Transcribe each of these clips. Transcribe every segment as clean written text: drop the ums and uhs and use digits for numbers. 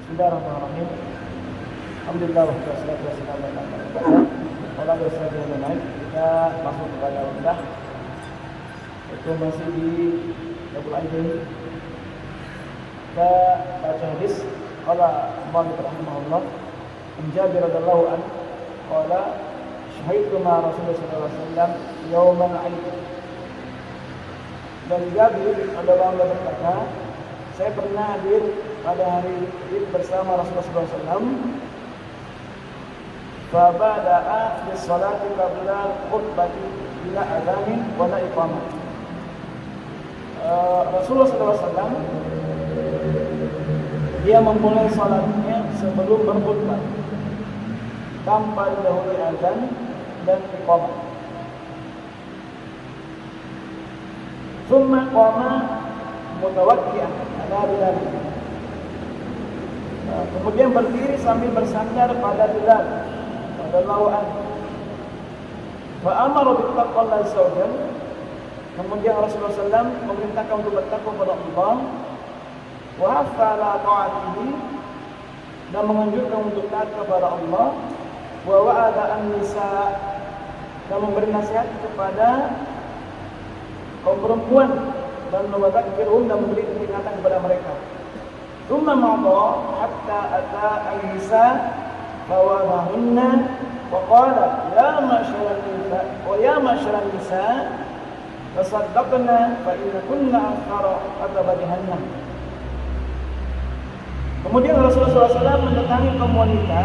Bismillahirrahmanirrahim. Alhamdulillah wassalatu wassalamu ala Rasulillah. Kita masuk kepada rendah. Itu masih di Abul Aidin. Kita baca hadis qala Malik rahimahullah an Jabir radhiyallahu anhu qala syahidtu ma Rasulullah sallallahu alaihi wasallam yauman 'aid. Dan Jabir adalah berkata, saya pernah hadir pada hari Id bersama Rasulullah SAW. Fabada'a bis-salati qabla khutbati bila adzanin wa la iqamah. Rasulullah SAW dia memulai salatnya sebelum berkhutbah tanpa didahului azan dan iqamah. Tsumma qama mutawakki'an ala Bilal. Kemudian berdiri sambil bersandar pada Bilal radhiyallahu anhu. Fa amara bi taqwallahi zawjan. Kemudian Rasulullah SAW memerintahkan untuk bertakwa kepada Allah. Wa hafala ta'atihi, dan menganjurkan untuk taat kepada Allah. Wa wa'ada an-nisa, dan memberi nasihat kepada kaum perempuan dan mewadzakirhum, dan memberi peringatan kepada mereka. Tsumma ma'dha hatta ata an-nisa fawadahunna wa qala ya ma'syaral nisa wa ya ma'syaral nisa tasaddaqna fa inna kunna akthara ataba jahannam. Kemudian Rasulullah SAW mendatangi kaum wanita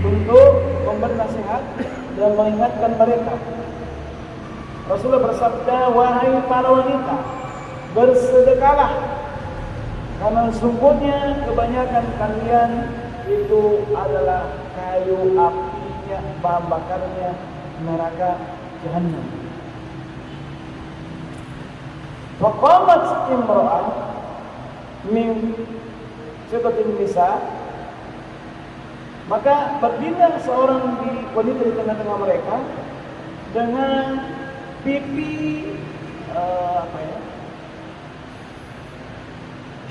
untuk memberi nasihat dan mengingatkan mereka. Rasulullah bersabda, wahai para wanita, bersedekahlah, karena sesungguhnya kebanyakan kalian itu adalah kayu apinya, bahan bakarnya neraka Jahannam. Faqamat imra'ah min sifatin nisa, maka berdiri seorang wanita di tengah-tengah mereka dengan pipi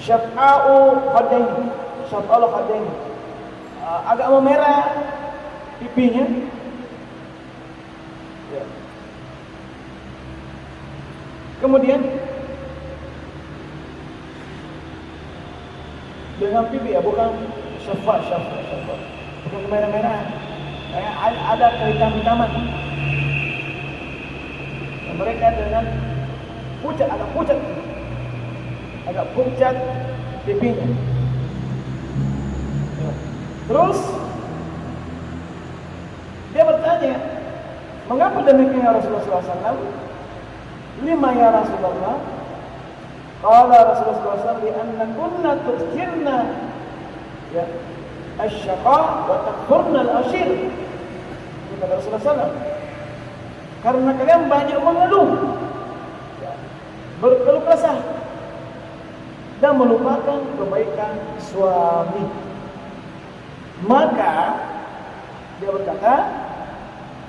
syaf'a'u khadain, agak memerah pipinya. Ya. Kemudian dengan pipi, ya, bukan syafa, bukan merah-merah, ada kehitam-hitaman. Mereka dengan agak pucat pipinya. Terus dia bertanya, mengapa demikian ya Rasulullah SAW? Lima ya Rasulullah? Qala Rasulullah SAW, li'anna kunna tukhirna ya asy-syaqa wa takfurna al-ashir. Kata Rasulullah SAW, karena kalian banyak mengeluh, berkeluh kesah, dan melupakan kebaikan suami. Maka dia berkata,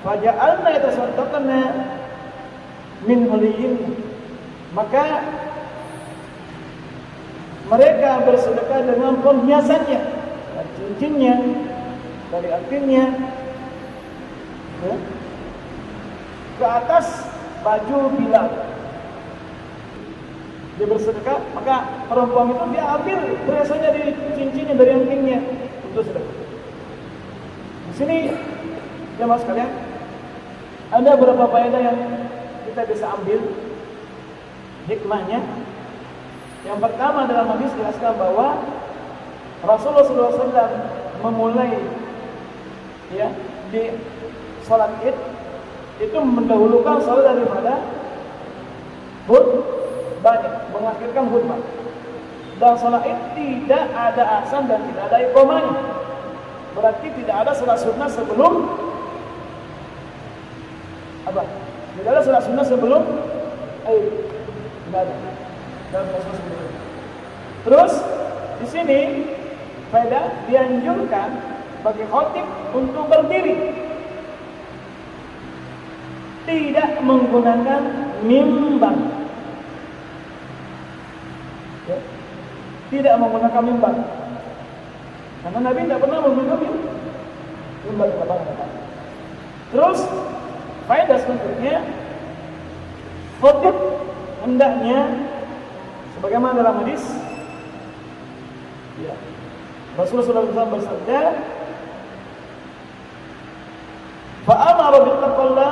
faja'alna yatasaddaqna min huliyin, maka mereka bersedekah dengan perhiasannya, dari cincinnya, dari antingnya, ya, ke atas baju Bilal. Dia bersedekah, maka perempuan itu dia ambil perhiasannya, dari cincinnya, dari antingnya untuk sedekah. Di sini jemaah sekalian, ada beberapa faedah yang kita bisa ambil hikmahnya. Yang pertama, dalam hadis jelaskan bahwa Rasulullah SAW memulai ya di salat Id itu mendahulukan salat daripada khutbah, mengakhirkan khutbah. Dan salat Id tidak ada azan dan tidak ada iqamahnya. Berarti tidak ada salat sunnah sebelum apa? Tidak ada salat sunnah sebelum Id. Tidak ada. Terus di sini faedah dianjurkan bagi khatib untuk berdiri, tidak menggunakan mimbar, ya, tidak menggunakan mimbar. Karena Nabi tidak pernah memenuhi mimbar kebanggaan. Terus faedah selanjutnya, khotib hendaknya sebagaimana dalam hadis, ya, Rasulullah SAW bersabda, fa'amara bittaqallah,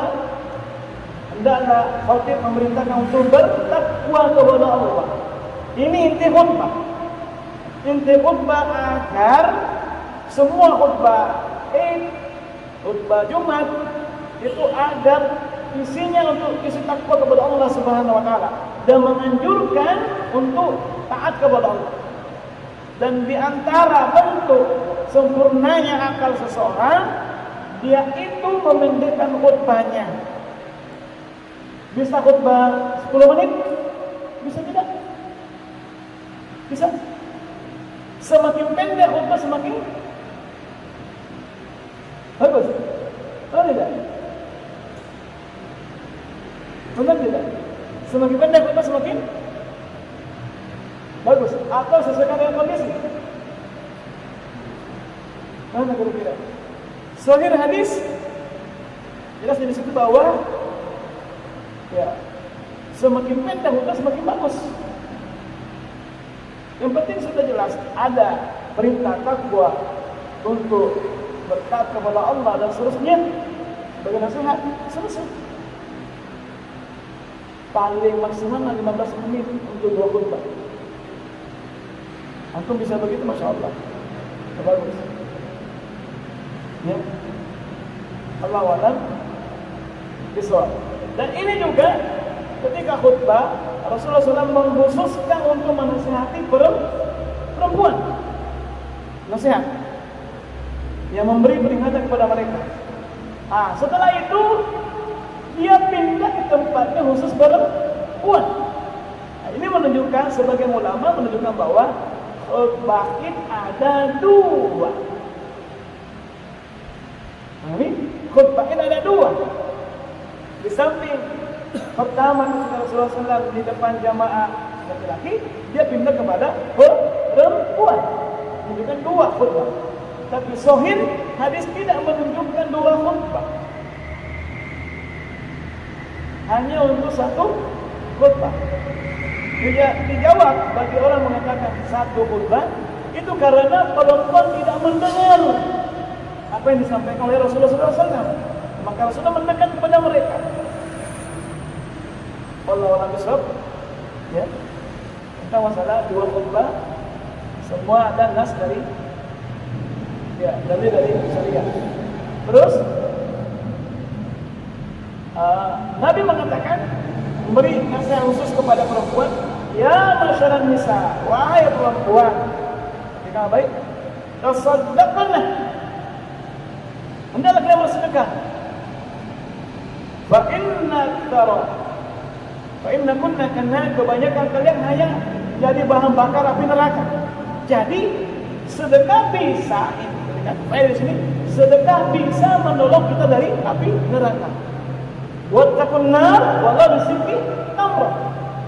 hendaklah khotib memerintahkan untuk bertakwa kepada Allah. Ini inti khutbah. Inti khutbah agar semua khutbah khutbah Jumat itu agar isinya untuk isi takwa kepada Allah Subhanahu wa taala dan menganjurkan untuk taat kepada Allah. Dan di antara bentuk sempurnanya akal seseorang, dia itu memendekkan khutbahnya. Bisa khutbah 10 menit? Bisa tidak? Bisa. Semakin pendek khutbah semakin bagus. Oh tidak? Benar tidak? Semakin pendek khutbah semakin bagus. Atau sesuai dengan kondisi? Mana kira-kira? Sahih hadis jelas di situ bahwa ya semakin pendek khutbah semakin bagus. Yang penting sudah jelas ada perintah takwa untuk bertaat kepada Allah dan seterusnya sebagai nasihat, selesai. Paling maksimal 15 menit untuk 2 khutbah. Antum bisa begitu, masya Allah, bagus. Ya, Allah alam bisawab. Dan ini juga ketika khutbah Rasulullah SAW mengkhususkan untuk menasihati perempuan, nasihat yang memberi peringatan kepada mereka. Setelah itu dia pindah ke tempatnya khusus perempuan. Ini menunjukkan, sebagian ulama menunjukkan bahwa khutbah ada 2. Ini khutbah ada 2. Di samping pertama Rasulullah SAW di depan jamaah laki-laki, dia pindah kepada perempuan. Menunjukkan 2 khutbah. Tapi sahih hadis tidak menunjukkan 2 khutbah. Hanya untuk 1 khutbah. Dijawab bagi orang mengatakan 1 khutbah itu karena perempuan tidak mendengar apa yang disampaikan oleh Rasulullah SAW. Maka Rasulullah menekan kepada mereka. Wallahu a'lam bishawab. Ya. Kita masalah 2 khutbah semua ada nas dari syariat. Terus Nabi mengatakan, memberi nasihat khusus kepada perempuan, ya masyarakat nisa, wahai perempuan, jika baik, tasaddaqna, hendaklah kalian bersedekah. Fa inna kunna, karena kebanyakan kalian hanya jadi bahan bakar api neraka. Jadi sedekah bisa, di sini sedekah bisa menolong kita dari api neraka. Wattaqun nar wa la bisiki tamra.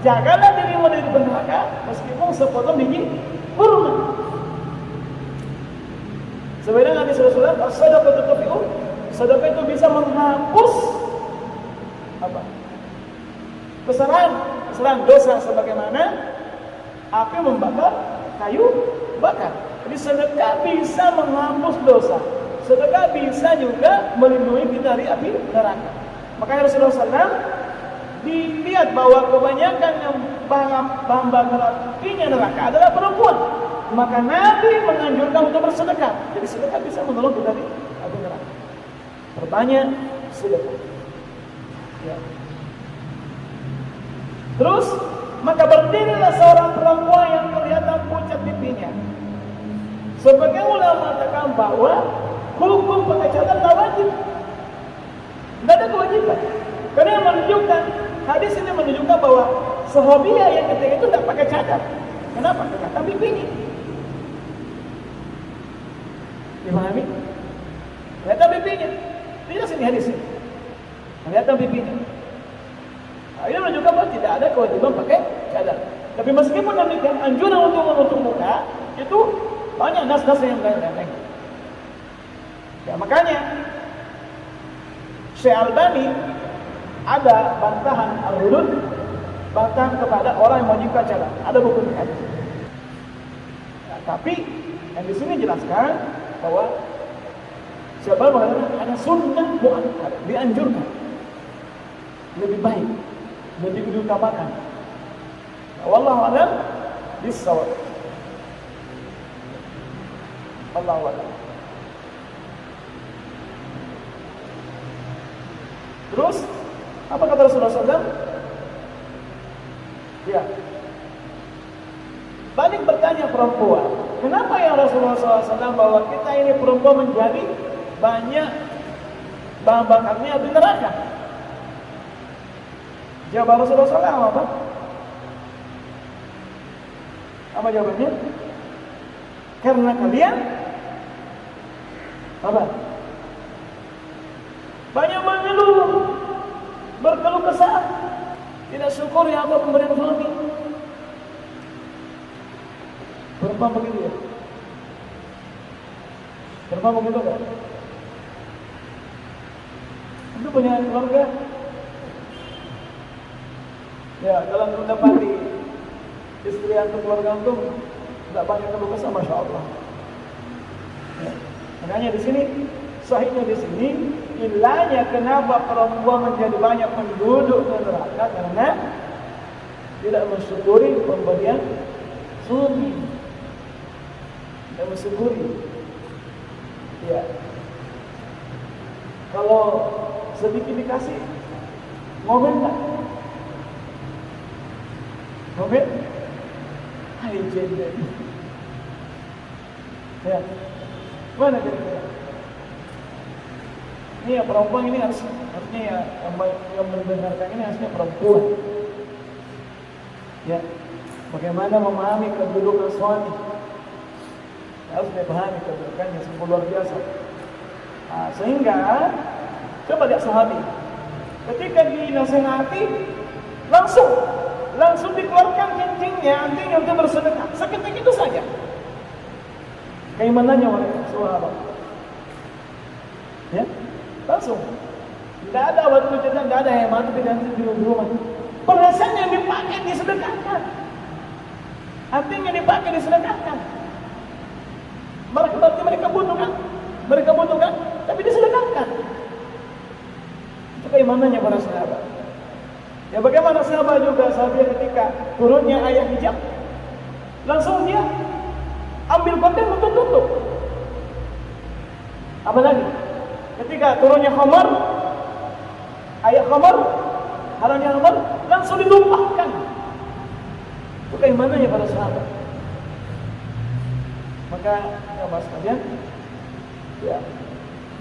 Jagalah dirimu dari neraka meskipun sepotong biji kurma. Sebenarnya Nabi sallallahu alaihi wasallam sedekah itu bisa menghapus apa? Kesalahan dosa, sebagaimana api membakar kayu bakar. Jadi sedekah bisa menghapus dosa. Sedekah bisa juga melindungi kita dari api neraka. Makanya Rasulullah SAW dilihat bahwa kebanyakan yang bahan bakar apinya neraka adalah perempuan. Maka Nabi menganjurkan untuk bersedekah. Jadi sedekah bisa menolong kita dari api neraka. Perbanyak sedekah. Ya. Terus maka berdirilah seorang perempuan yang kelihatan pucat pipinya. Sebagian ulama mengatakan bahwa hukum pakai cadar tak wajib. Tidak ada kewajiban. Karena yang menunjukkan, hadis ini menunjukkan bahwa sahabiah yang ketika itu tidak pakai cadar. Kenapa? Kelihatan pipinya. Dipahami? Kelihatan pipinya. Tidak sini hadis ini. Kelihatan pipinya. Ini menunjukkan bahwa tidak ada kewajiban pakai cadar. Tapi meskipun demikian, anjuran untuk menutup muka itu banyak nas-nas yang lain-lain. Ya makanya Syekh Albani ada bantahan al-hulul, bantahan kepada orang yang menunjukkan cara. Ada bukunya. Ya, tapi yang di sini jelaskan bahwa Syekh Albani mengatakan ada sunnah mu'akkad, dianjurkan, lebih baik, lebih diutamakan. Wallahu a'lam bis-shawab. Allahu a'lam. Terus apa kata Rasulullah SAW? Ya, balik bertanya perempuan, kenapa ya Rasulullah SAW bahwa kita ini perempuan menjadi banyak bahan bakarnya di neraka? Jawab Rasulullah SAW apa? Apa jawabannya? Karena kalian apa? Banyak mengeluh, berkeluh kesah, tidak syukur ya apa pemberian suami. Perempuan begitu ya? Perempuan begitu kan? Itu punya keluarga. Ya, kalau mendapati istri antum, keluarga antum tidak banyak keluh kesah, masya Allah. Ya. Makanya di sini, sahihnya di sini, ilahnya kenapa perempuan menjadi banyak penduduk neraka karena tidak mensyukuri pemberian suami, tidak mensyukuri. Ya, kalau sedikit dikasih, ngomel tak? Ngomel? Hai jendela. Ya, mana kira-kira? Ini ya perempuan ini harusnya ya yang mendengarkan ini harusnya perempuan. Ya, bagaimana memahami kedudukan suami? Harus dipahami kedudukannya sungguh luar biasa. Nah, sehingga coba lihat sahabat, ketika dinasihati langsung dikeluarkan antingnya untuk bersedekah. Seketika itu saja. Keimanannya mereka sahabat. Ya. Langsung, tidak ada waktu jeda, tidak ada hemat, tidak ada di rumah. Perhiasan yang dipakai disedekahkan, artinya dipakai disedekahkan. Berarti mereka butuhkan, tapi disedekahkan. Itu keimanannya para sahabat. Ya bagaimana sahabat juga sahabat ketika turunnya ayat hijab, langsung dia ambil konten untuk tutup. Apa lagi? Ketika turunnya khamar, ayat khamar, haramnya khamar, langsung ditumpahkan. Itu keimanannya para sahabat. Maka ya mas kalian, ya,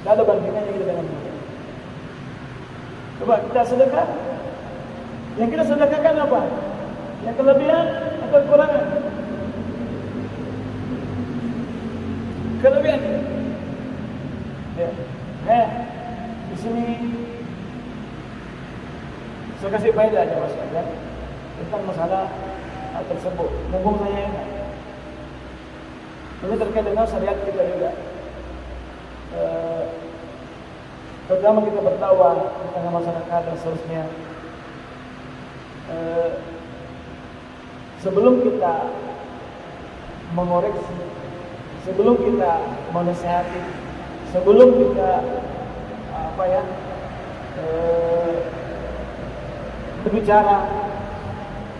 tidak ada bandingannya kita dengan dia. Coba kita sedekah. Yang kita sedekahkan apa? Yang kelebihan atau kekurangan? Kelebihan. Ya. Di sini saya kasih faedah aja mas ya, tentang masalah tersebut. Mumpung saya ingat, ini terkait dengan syariat kita juga. Pertama kita berdakwah di tengah masyarakat dan seterusnya. Sebelum kita mengoreksi, sebelum kita menasihati, sebelum kita berbicara,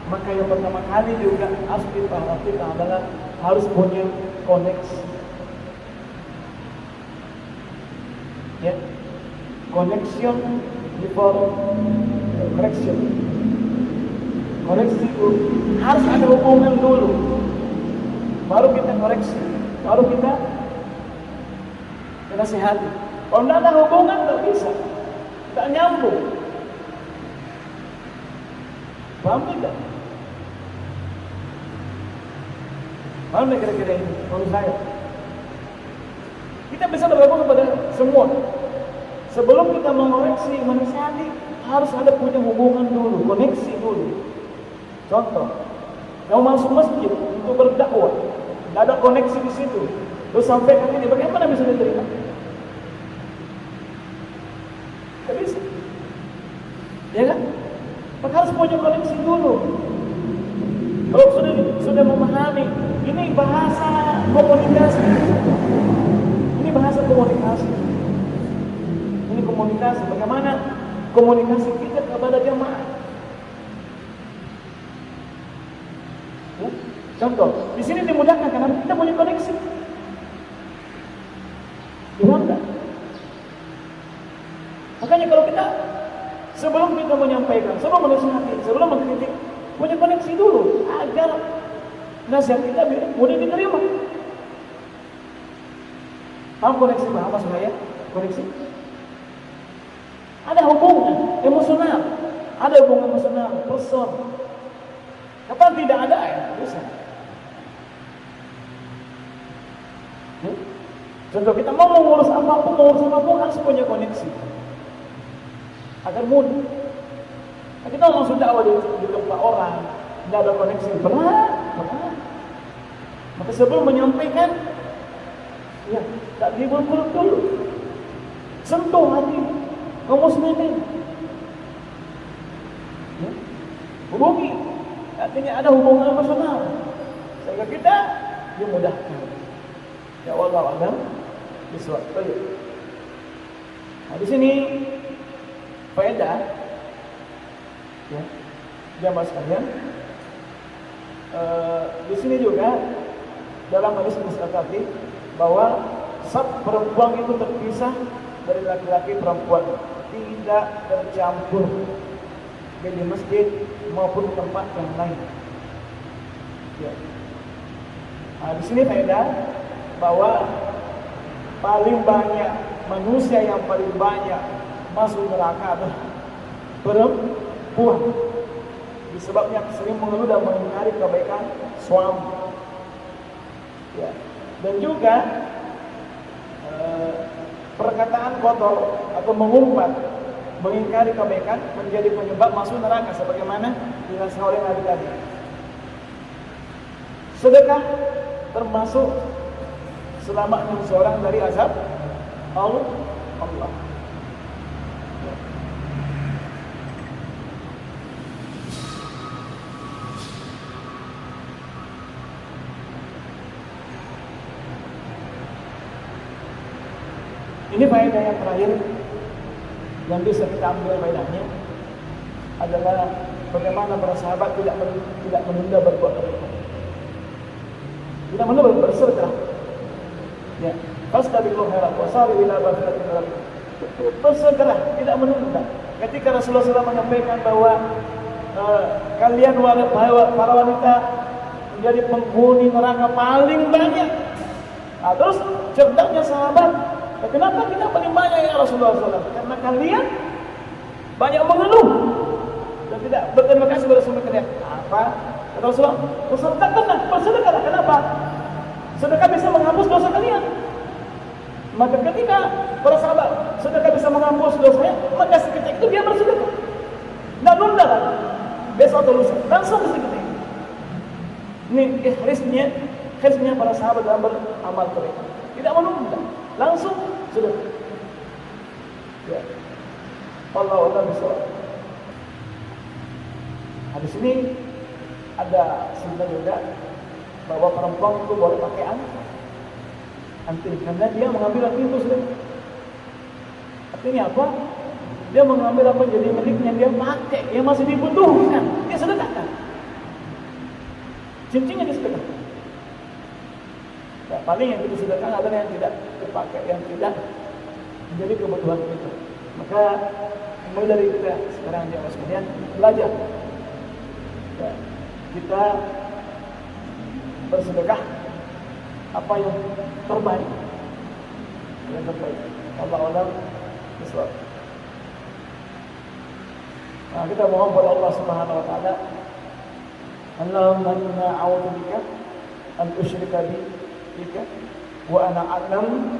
maka yang pertama kali juga harus diperhatikan adalah harus punya koneksi. Ya, connection before correction. Koreksi itu harus ada hubungan dulu, baru kita koreksi, baru kita nasihati. Kalau tidak ada hubungan, tak bisa, tak nyambung. Paham tidak? Paham tidak kira-kira ini? Menurut saya, kita bisa bergabung kepada semua. Sebelum kita mengoreksi, menasihati, harus ada punya hubungan dulu, koneksi dulu. Contoh, mau masuk masjid untuk berdakwah, tidak ada koneksi di situ. Terus sampai ke ini, bagaimana bisa diterima? Tidak bisa. Ya kan? Maka harus punya koneksi dulu. Kalau sudah memahami, ini bahasa komunikasi. Ini bahasa komunikasi. Ini komunikasi. Bagaimana komunikasi kita kepada jemaah? Ya? Contoh, di sini dimudahkan karena kita punya koneksi. Dimana? Makanya kalau kita sebelum kita menyampaikan, sebelum menasihati, sebelum mengkritik, punya koneksi dulu agar nasihat kita mudah diterima. Paham koneksi bahasa saya? Koneksi? Ada hubungan emosional, ada hubungan emosional, person. Kapan tidak ada ya? Bisa. Contoh kita mau mengurus apapun harus punya koneksi agar mudah. Nah, kita langsung dakwah di tempat orang, tidak ada koneksi, berat. Maka sebelum menyampaikan, ya tak dibuluk dulu, sentuh hati kaum muslimin, ya. Hubungi, artinya ada hubungan emosional, sehingga kita dimudahkan. Ya Allah alam bisawab. Nah, di sini faedah, ya, jamaah sekalian. Di sini juga dalam hadis disepakati bahwa saf perempuan itu terpisah dari laki-laki perempuan, tidak tercampur baik di masjid maupun tempat yang lain. Ya. Nah, di sini faedah bahwa paling banyak manusia yang paling banyak masuk neraka adalah perempuan. Disebabnya sering mengeluh dan mengingkari kebaikan suami. Ya. Dan juga perkataan kotor atau mengumpat, mengingkari kebaikan menjadi penyebab masuk neraka sebagaimana dinasihat oleh Nabi tadi. Sedekah termasuk selamatnya seorang dari azab Allah. Ini faedah yang terakhir yang bisa kita ambil faedahnya adalah bagaimana para sahabat tidak menunda berbuat kebaikan. Tidak menunda bersedekah. Ya, fastabiqul khairat wa sari'u ila maghfiratin min rabbikum. Bersegera, tidak menunda. Ketika Rasulullah SAW menyampaikan bahwa kalian para wanita menjadi penghuni neraka paling banyak. Nah, terus cerdaknya sahabat, kenapa kita paling banyak ya Rasulullah SAW? Karena kalian banyak mengeluh dan tidak berterima kasih kepada suami kalian. Apa? Kata Rasulullah, bersedekahlah. Kenapa? Sedekah bisa menghapus dosa kalian. Maka ketika para sahabat sedekah bisa menghapus dosanya, maka seketika itu dia bersedekah. Tidak nunda lagi. Besok atau lusa, langsung bersedekah. Ini ikhlasnya para sahabat dalam beramal kebaikan. Tidak menunda, langsung sedekah. Ya. Allah bisawab. Nah, di sini ada sebenarnya juga bahwa perempuan itu boleh pakai anting karena dia mengambil anting itu sudah. Artinya apa? Dia mengambil apa jadi miliknya, dia pakai, yang masih dibutuhkan, dia sedekahkan. Cincinnya dia sedekahkan. Nah, paling yang kita sedekahkan adalah yang tidak dipakai, yang tidak menjadi kebutuhan kita. Maka mulai dari kita sekarang dia sekalian belajar. Ya, kita bersedekah apa yang terbaik. Yang terbaik. Allah bisawab. Nah, kita mohon kepada Allah Subhanahu wa taala, Allahumma inna a'udzubika an usyrika bika wa ana a'lam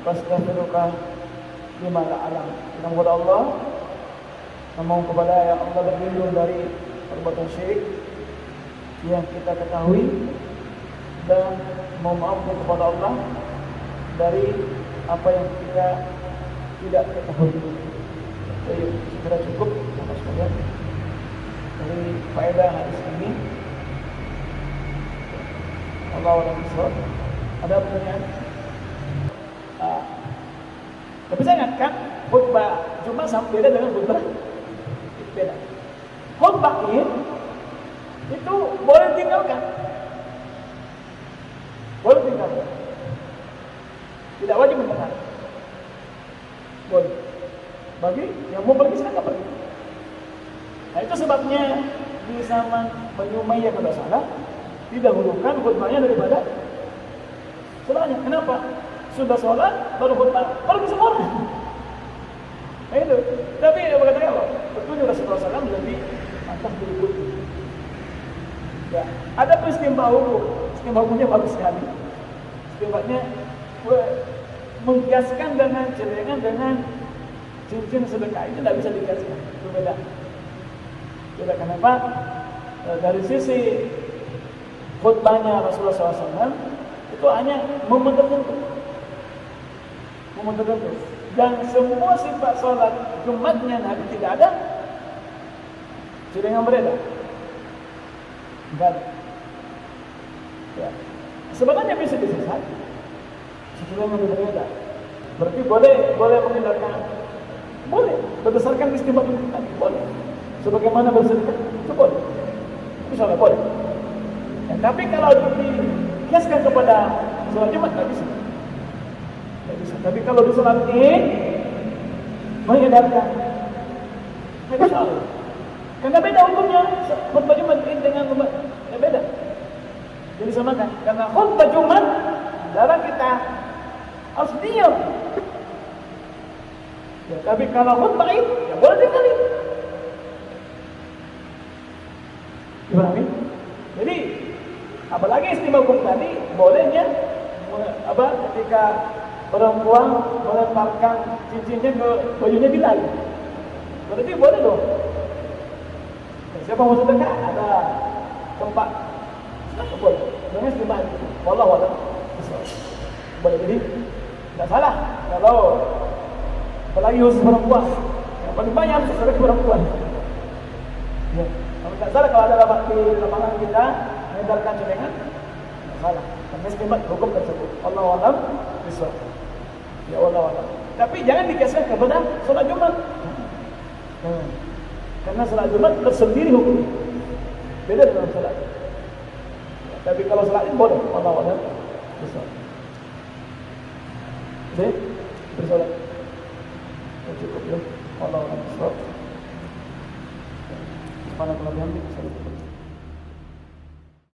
fastaghfiruka lima la a'lam. Kita kepada Allah memohon kepada ya Allah berlindung dari perbuatan syirik yang kita ketahui dan memohon kepada Allah dari apa yang kita tidak ketahui. Jadi sudah cukup Bapak sekalian dari faedah hadis ini. Allahu a'lam. Ada pertanyaan? Tapi saya ingatkan khutbah Jumat sama beda dengan khutbah beda. Khutbah Id itu boleh tinggalkan, boleh tinggalkan, tidak wajib mendengar. Boleh. Bagi yang mau pergi silakan pergi. Nah itu sebabnya di zaman Bani Umayyah kalau salah didahulukan khutbahnya daripada sholatnya. Kenapa? Sudah sholat baru khutbah, pergi semua. Nah itu. Tapi berkata Allah, betul Rasulullah SAW lebih mantap berikut. Ya, ada peristiwa hukumnya bagus sekali. Peristiwanya mengkiaskan dengan celengan dengan cincin sedekah itu tidak bisa dikiaskan, itu beda. Beda kenapa? Dari sisi khutbahnya Rasulullah SAW itu hanya momen tertentu, dan semua sifat sholat Jumatnya Nabi tidak ada celengan beredar. Dan ya, sebenarnya bisa disesat celengan beredar. Berarti boleh menghindarkan. Boleh, berdasarkan istimewa tadi, boleh. Sebagaimana bersedekah, itu boleh. Misalnya boleh. Ya, tapi kalau dikiaskan kepada sholat Jumat, tak bisa. Tak bisa. Tapi kalau di sholat Id, menghindarkan. Tak bisa. Karena beda hukumnya. Khutbah Jumat Id dengan Jumat, ya beda. Jadi samakan. Karena khutbah Jumat, darah kita harus diam. Ya, tapi kalau khutbah Id, ya boleh tinggalin. Dipahami? Jadi, apalagi istimewa hukum tadi, bolehnya ketika perempuan melemparkan cincinnya ke bajunya Bilal. Berarti boleh dong. Siapa mau sedekah? Ada tempat. Siapa boleh? Dengan istimewa itu. Wallahu a'lam. Boleh, jadi tidak salah kalau apalagi khusus perempuan, yang paling banyak khusus perempuan. Ya, kalau tidak salah kalau ada lapangan kita mengedarkan celengan, tidak salah. Karena istimewa hukum tersebut. Allahu a'lam bishawab. Ya Allah a'lam. Tapi jangan dikiaskan kepada sholat Jumat. Karena sholat Jumat tersendiri hukum. Beda dengan sholat. Ya, tapi kalau sholat ini boleh. Allahu a'lam bishawab. Jadi bersolat. Cukup ya. Allah a'lam bishawab. Subhanallah, alhamdulillah.